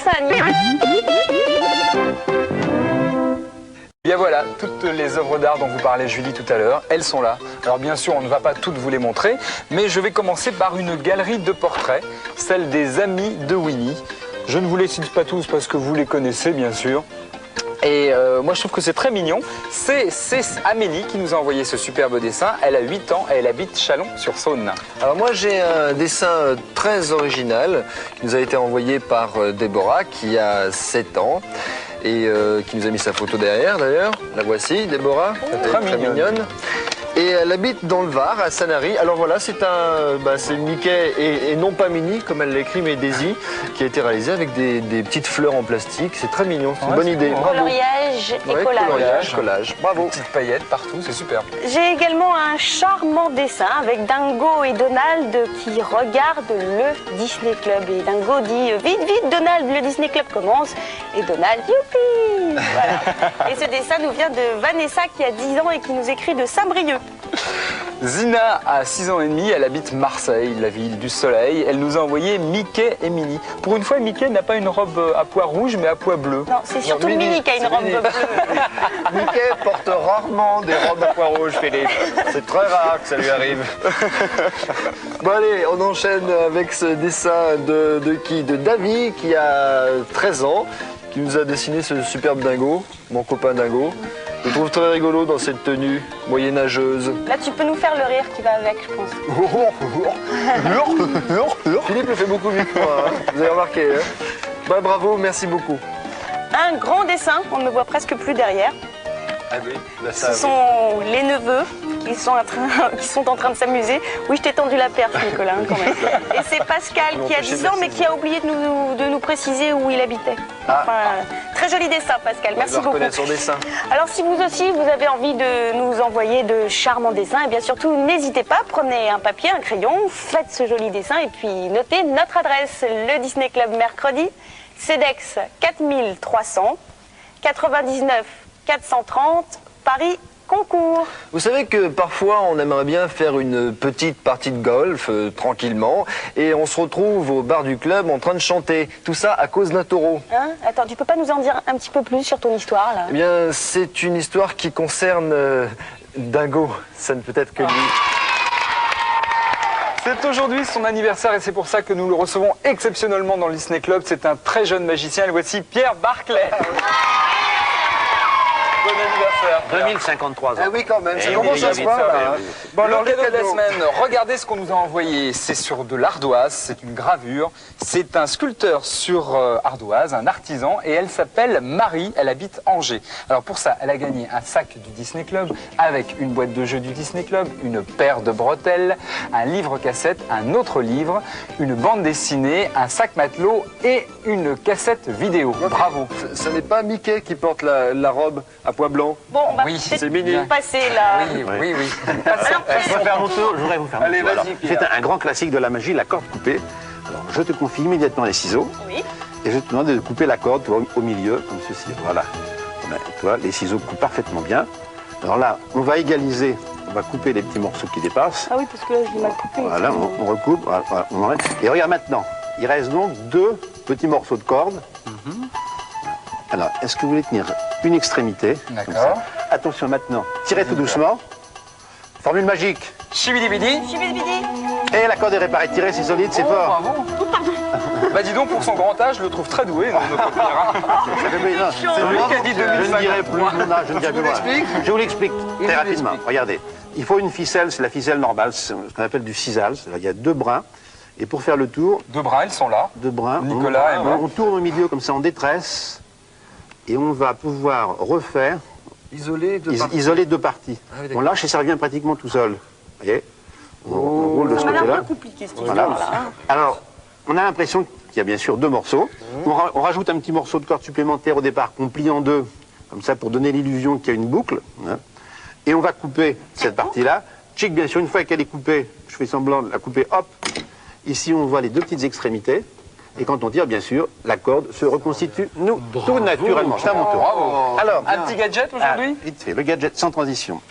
Bretagne. Bien voilà, toutes les œuvres d'art dont vous parlait Julie tout à l'heure, elles sont là. Alors bien sûr, on ne va pas toutes vous les montrer, mais je vais commencer par une galerie de portraits, celle des amis de Winnie. Je ne vous les cite pas tous parce que vous les connaissez bien sûr. Et moi je trouve que c'est très mignon. C'est Amélie qui nous a envoyé ce superbe dessin. Elle a 8 ans et elle habite Chalon-sur-Saône. Alors moi j'ai un dessin très original qui nous a été envoyé par Déborah qui a 7 ans. Et qui nous a mis sa photo derrière d'ailleurs. La voici, Déborah, très mignonne. Et elle habite dans le Var, à Sanary. Alors voilà, c'est Mickey et non pas Minnie, comme elle l'écrit, mais Daisy, qui a été réalisé avec des petites fleurs en plastique. C'est très mignon, c'est une bonne idée. Bravo. Coloriage et collage. Collage. Bravo. Des petites paillettes partout, c'est super. J'ai également un charmant dessin avec Dingo et Donald qui regardent le Disney Club. Et Dingo dit « Vite, vite, Donald, le Disney Club commence !» Et Donald « Youpi !» Voilà. Et ce dessin nous vient de Vanessa qui a 10 ans et qui nous écrit de Saint-Brieuc. Zina a 6 ans et demi, elle habite Marseille, la ville du soleil. Elle nous a envoyé Mickey et Minnie. Pour une fois, Mickey n'a pas une robe à pois rouge, mais à pois bleu. Non, c'est surtout Minnie qui a une robe bleue. Mickey porte rarement des robes à pois rouge, Philippe. C'est très rare que ça lui arrive. Bon allez, on enchaîne avec ce dessin de qui? De Davy, qui a 13 ans, qui nous a dessiné ce superbe dingo, mon copain dingo. Je le trouve très rigolo dans cette tenue moyenâgeuse. Là, tu peux nous faire le rire qui va avec, je pense. Philippe le fait beaucoup mieux que moi, hein. Vous avez remarqué. Hein. Bah, bravo, merci beaucoup. Un grand dessin, on ne voit presque plus derrière. Ah oui, bah ça, Ce sont les neveux qui sont en train de s'amuser. Oui, je t'ai tendu la perche, Nicolas, hein, quand même. Et c'est Pascal qui a 10 ans, mais qui a oublié de nous préciser où il habitait. Enfin, très joli dessin, Pascal. Merci beaucoup. Reconnaître son dessin. Alors, si vous aussi, vous avez envie de nous envoyer de charmants dessins, et bien surtout, n'hésitez pas, prenez un papier, un crayon, faites ce joli dessin, et puis notez notre adresse, le Disney Club mercredi, CEDEX 4300, 99 430, Paris Concours. Vous savez que parfois on aimerait bien faire une petite partie de golf tranquillement et on se retrouve au bar du club en train de chanter. Tout ça à cause d'un taureau. Hein? Attends, tu peux pas nous en dire un petit peu plus sur ton histoire là? Eh bien, c'est une histoire qui concerne Dingo. Ça ne peut être que lui. C'est aujourd'hui son anniversaire et c'est pour ça que nous le recevons exceptionnellement dans le Disney Club. C'est un très jeune magicien. Et voici Pierre Barclay. Bon anniversaire. 2053 ans. Ah oui, quand même, Eh c'est oui, comment ça se voit, là, hein. Bon, Alors, alors, le cadeau de la cadeaux. semaine, regardez ce qu'on nous a envoyé. C'est sur de l'ardoise, c'est une gravure. C'est un sculpteur sur ardoise, un artisan, et elle s'appelle Marie, elle habite Angers. Alors pour ça, elle a gagné un sac du Disney Club avec une boîte de jeux du Disney Club, une paire de bretelles, un livre cassette, un autre livre, une bande dessinée, un sac matelot et une cassette vidéo. Bravo. Ce n'est pas Mickey qui porte la robe à pois blanc. Bon, on va Oui, peut-être c'est mignon. passer là. Oui, oui, oui. Je voudrais faire mon tour. Je voudrais vous faire mon Allez, tour. Alors, vas-y, Pierre. c'est un grand classique de la magie, la corde coupée. Alors, je te confie immédiatement les ciseaux Oui. et je te demande de couper la corde toi, au milieu, comme ceci. Voilà. Ben, toi, les ciseaux coupent parfaitement bien. Alors là, on va égaliser. On va couper les petits morceaux qui dépassent. Ah oui, parce que là, je l'ai mal coupé. Voilà, on recoupe. Voilà, on enlève. Et regarde maintenant, il reste donc 2 petits morceaux de corde. Alors, est-ce que vous voulez tenir une extrémité comme D'accord. ça. Attention maintenant, tirez tout doucement. Formule magique. Chibidi-bidi. Chibidi-bidi. Et la corde est réparée. Tirez, c'est solide, c'est fort. Bravo. Bah dis donc, pour son grand âge, je le trouve très doué, notre Pierre. C'est lui qui a dit Je ne dirai 2050. plus mon âge, je ne dirai plus mon âge. Je vous l'explique très rapidement. Regardez, il faut une ficelle, c'est la ficelle normale, c'est ce qu'on appelle du cisal. Il y a 2 brins. Et pour faire le tour, Deux bras, ils sont là. 2 brins, Nicolas et moi. on tourne au milieu comme ça en détresse. Et on va pouvoir refaire, Isolé de isoler 2 parties. Ah oui, d'accord. On lâche et ça revient pratiquement tout seul. Vous voyez, on roule de ce Ça m'a l'air un côté-là. peu compliqué cette Voilà. histoire là. Alors, on a l'impression qu'il y a bien sûr 2 morceaux. On rajoute un petit morceau de corde supplémentaire au départ qu'on plie en 2, comme ça pour donner l'illusion qu'il y a une boucle. Hein. Et on va couper cette partie-là. Chic, bien sûr, une fois qu'elle est coupée, je fais semblant de la couper, hop. Ici, on voit les 2 petites extrémités. Et quand on tire, bien sûr, la corde se reconstitue tout naturellement. C'est à mon tour. Bravo. Alors, Un petit gadget aujourd'hui vite fait, le gadget sans transition.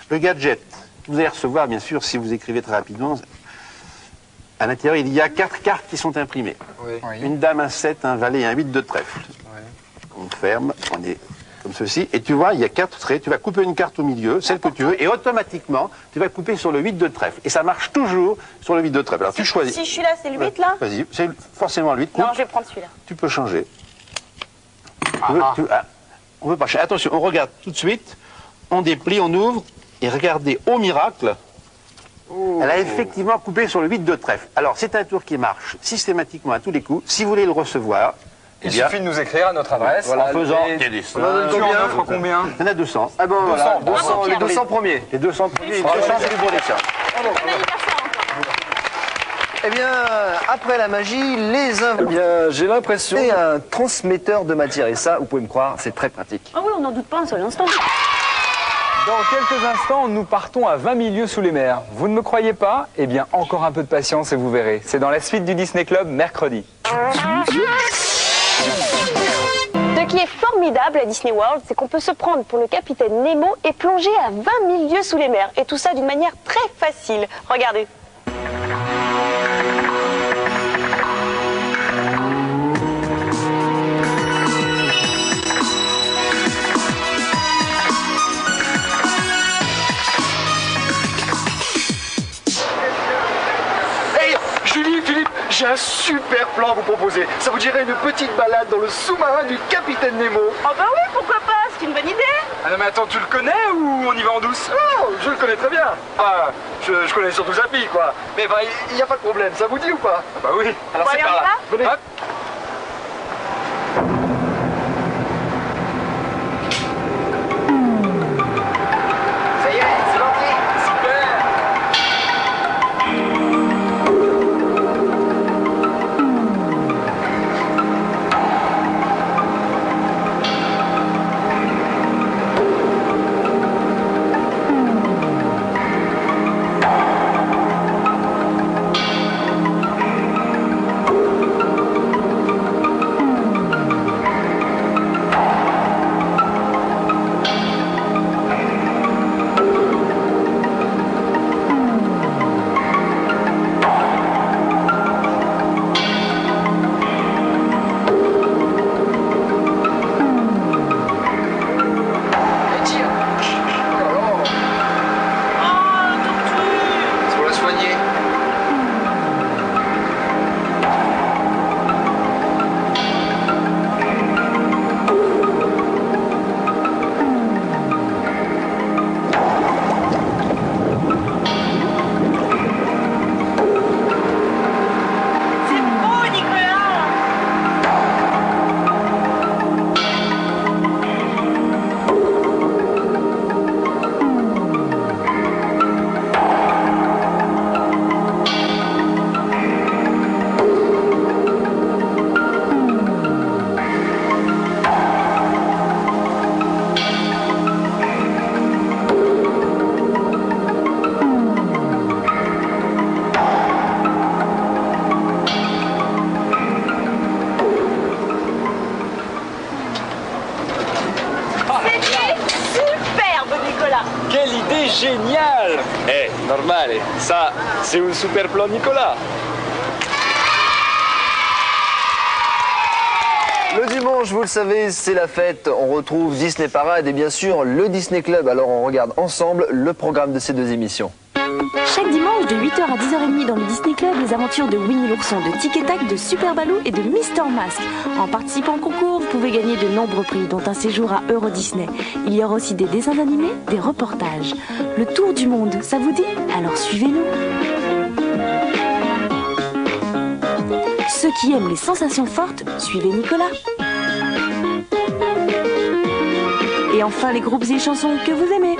Le gadget, vous allez recevoir, bien sûr, si vous écrivez très rapidement, À l'intérieur, il y a 4 cartes qui sont imprimées. Oui. Une dame, un 7, un valet et un 8 de trèfle. On ferme, on est comme ceci. Et tu vois, il y a 4 traits. Tu vas couper une carte au milieu, celle que tu veux, et automatiquement, tu vas couper sur le 8 de trèfle. Et ça marche toujours sur le 8 de trèfle. Alors tu choisis. Si je suis là, c'est le 8 là? Vas-y, c'est forcément le 8. Non, je vais prendre celui-là. Tu peux changer. On veut pas changer. Attention, on regarde tout de suite. On déplie, on ouvre. Et regardez, au miracle, elle a effectivement coupé sur le 8 de trèfle. Alors, c'est un tour qui marche systématiquement à tous les coups. Si vous voulez le recevoir, Il suffit de nous écrire à notre adresse. voilà, en faisant... Tu en offres combien? Il y en a 200. Ah bon, voilà, 200, les 200 premiers. Les 200 premiers, 200 c'est du bon dessin. Bon anniversaire encore. Eh bien, après la magie, eh bien, j'ai l'impression qu'il y a un transmetteur de matière. Et ça, vous pouvez me croire, c'est très pratique. Ah oui, on n'en doute pas un seul instant. Dans quelques instants, nous partons à 20 000 lieues sous les mers. Vous ne me croyez pas? Eh bien, encore un peu de patience et vous verrez. C'est dans la suite du Disney Club mercredi. Ce qui est formidable à Disney World, c'est qu'on peut se prendre pour le capitaine Nemo et plonger à 20 000 lieues sous les mers. Et tout ça d'une manière très facile. Regardez. Hey, Julie, Philippe, j'ai un super plan à vous proposer. Ça vous dirait une petite balade dans le sous-marin du capitaine Nemo? Oh bah oui, pourquoi pas, c'est une bonne idée. Ah non mais attends, tu le connais ou on y va en douce? Oh, je le connais très bien. Ah, je connais surtout sa fille, quoi. Mais bah, il n'y a pas de problème. Ça vous dit ou pas? Bah oui. Alors Bon, c'est allez, par on y là. va Venez. Hop. Ça y est, c'est parti. Super. C'est pour la soigner. C'est beau, Nicolas. C'était superbe, Nicolas. Quelle idée géniale! Eh, normal, ça, c'est un super plan Nicolas. Le dimanche, vous le savez, c'est la fête. On retrouve Disney Parade et bien sûr le Disney Club. Alors on regarde ensemble le programme de ces deux émissions. Chaque dimanche de 8h à 10h30 dans le Disney Club, les aventures de Winnie l'ourson, de Tic et Tac, de Super Baloo et de Mister Mask. En participant au concours, vous pouvez gagner de nombreux prix, dont un séjour à Euro Disney. Il y aura aussi des dessins animés, des reportages. Le tour du monde, ça vous dit? Alors suivez-nous. Ceux qui aiment les sensations fortes, suivez Nicolas. Et enfin les groupes et chansons que vous aimez.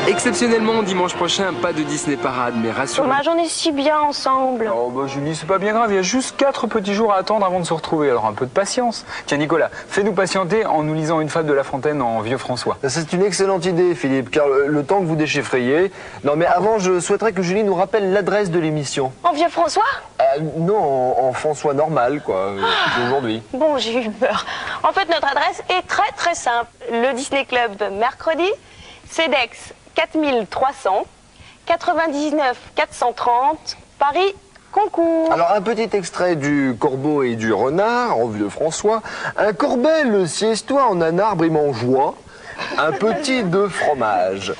Exceptionnellement, dimanche prochain, pas de Disney Parade, mais rassurez-vous. Dommage, on est si bien ensemble. Oh bah Julie, c'est pas bien grave, il y a juste 4 petits jours à attendre avant de se retrouver, alors un peu de patience. Tiens Nicolas, fais-nous patienter en nous lisant une fable de La Fontaine en vieux François. C'est une excellente idée, Philippe, car le temps que vous déchiffriez... Non, mais avant, je souhaiterais que Julie nous rappelle l'adresse de l'émission. En vieux François? Non, en François normal, quoi, d'aujourd'hui. Bon, j'ai eu peur. En fait, notre adresse est très très simple. Le Disney Club mercredi, CEDEX 4300 99 430 Paris Concours. Alors un petit extrait du Corbeau et du Renard, en vue de François. Un corbel siège-toi en un arbre et mangeois, un petit de fromage.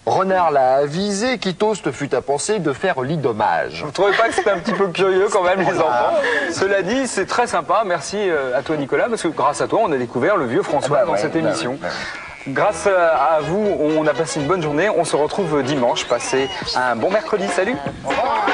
Renard l'a avisé, qui toast fut à penser de faire lit dommage. Vous ne trouvez pas que c'est un petit peu curieux quand même, les enfants? Cela dit, c'est très sympa. Merci à toi, Nicolas, parce que grâce à toi, on a découvert le vieux François dans cette émission. Grâce à vous, on a passé une bonne journée. On se retrouve dimanche. Passez un bon mercredi. Salut! Au revoir.